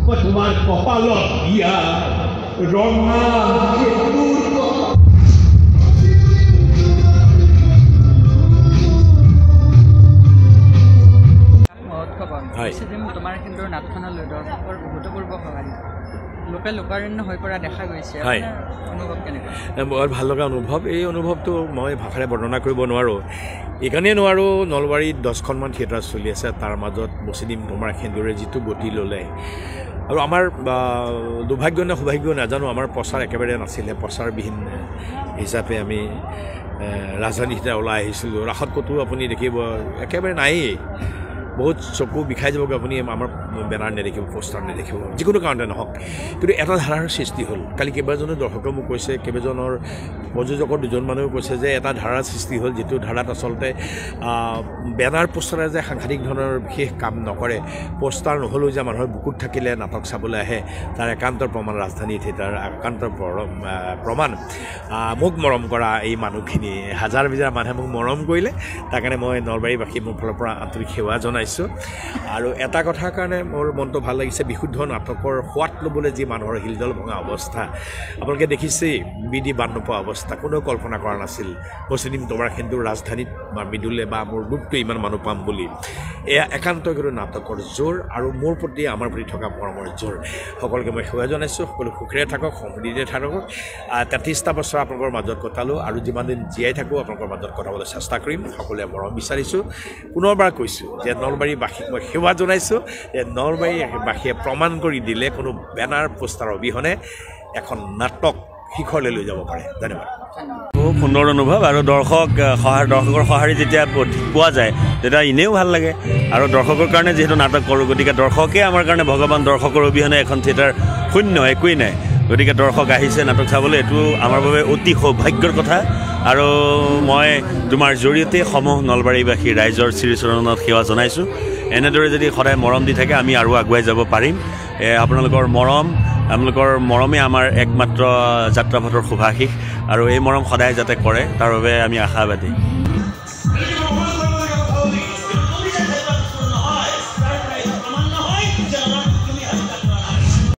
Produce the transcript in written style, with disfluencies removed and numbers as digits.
তোমাৰ কপালত দিয়া ৰঙা তোমাৰ কেন্দ্ৰৰ নাটখনলৈ দৰ্শকৰ ভূতপূৰ্ব সঁহাৰি লোকে লোকাৰণ্য হৈ পৰা দেখা গৈছে অনুভৱ কেনেকুৱা বৰ ভাল লগা অনুভৱ এই অনুভৱটো মই ভাষাৰে বৰ্ণনা কৰিব নোৱাৰোঁ এইকাৰণেই নোৱাৰোঁ নলবাৰীত 10খনমান থিয়েটাৰ চলি আছে তাৰ মাজত মুছলিম তোমাৰ সেন্দুৰে যিটো গতি ল'লে আৰু আমাৰ দুৰ্ভাগ্য নে সৌভাগ্য নাজানো আমাৰ প্ৰচাৰ একেবাৰে নাছিলে প্ৰচাৰবিহীন হিচাপে আমি ৰাজধানীতে ওলাই আহিছিলোঁ ৰাসত ক'তো আপুনি দেখিব একেবাৰে নায়েই বহুত চকু বিষাই যাবগৈ আপুনি আমাৰ বেনাৰ নেদেখিব পোষ্টাৰ নেদেখিব যিকোনো কাৰণতে নহওক কিন্তু এটা ধাৰাৰ সৃষ্টি হ'ল কালি কেইবাজনো দৰ্শকে মোক কৈছে কেইবাজনৰ প্ৰযোজকৰ দুজন মানুহেও কৈছে যে এটা ধাৰাৰ সৃষ্টি হ'ল যিটো ধাৰাত আচলতে বেনাৰ পোষ্টাৰে যে সাংঘাতিক ধৰণৰ বিশেষ কাম নকৰে পোষ্টাৰ নহ'লেও যে মানুহৰ বুকুত থাকিলে নাটক চাবলৈ আহে তাৰ একান্তৰ প্ৰমাণ ৰাজধানী থিয়েটাৰ একান্তৰ প্ৰমাণ মোক মৰম কৰা এই মানুহখিনি হাজাৰ হাজাৰ মানুহে মোক মৰম কৰিলে তাৰ কাৰণে মই নলবাৰীবাসী মোৰ ফালৰ পৰা আন্তৰিক সেৱা জনাইছোঁ আৰু এটা কথাৰ কাৰণে মোৰ মনটো ভাল লাগিছে বিশুদ্ধ নাটকৰ সোৱাদ ল'বলৈ যি মানুহৰ হিলদল ভঙা অৱস্থা আপোনালোকে দেখিছেই বিধি বান নোপোৱা অৱস্থা কোনেও কল্পনা কৰা নাছিল মুছলিম তোমাৰ সেন্দুৰ ৰাজধানীত মৃদুলে বা মোৰ গ্ৰুপটো ইমান মানুহ পাম বুলি এয়া একান্ত কিন্তু নাটকৰ জোৰ আৰু মোৰ প্ৰতি আমাৰ প্ৰতি থকা মৰমৰ জোৰ সকলোকে মই সেৱা জনাইছোঁ সকলো সুখেৰে থাকক সমৃদ্ধিৰে থাকক 33টা বছৰ আপোনালোকৰ মাজত কটালোঁ আৰু যিমান দিন জীয়াই থাকোঁ আপোনালোকৰ মাজত কটাবলৈ চেষ্টা কৰিম সকলোৱে মৰম বিচাৰিছোঁ পুনৰবাৰ কৈছোঁ যে নলবাৰীবাসীক মই সেৱা জনাইছোঁ যে নলবাৰীবাসীয়ে প্ৰমাণ কৰি দিলে কোনো বেনাৰ পোষ্টাৰ অবিহনে এখন নাটক শিখৰলৈ লৈ যাব পাৰে ধন্যবাদ খুব সুন্দৰ অনুভৱ আৰু দৰ্শকৰ সঁহাৰি যেতিয়া পোৱা যায় তেতিয়া এনেও ভাল লাগে আৰু দৰ্শকৰ কাৰণে যিহেতু নাটক কৰোঁ গতিকে দৰ্শকে আমাৰ কাৰণে ভগৱান দৰ্শকৰ অবিহনে এখন থিয়েটাৰ শূন্য একোৱেই নাই গতিকে দৰ্শক আহিছে নাটক চাবলৈ এইটো আমাৰ বাবে অতি সৌভাগ্যৰ কথা আৰু মই তোমাৰ জৰিয়তে সমূহ নলবাৰীবাসী ৰাইজৰ শ্ৰীচৰণত সেৱা জনাইছোঁ এনেদৰে যদি সদায় মৰম দি থাকে আমি আৰু আগুৱাই যাব পাৰিম আপোনালোকৰ মৰমে আমাৰ একমাত্ৰ যাত্ৰাপথৰ শুভাশীষ আৰু এই মৰম সদায় যাতে কৰে তাৰ বাবে আমি আশাবাদী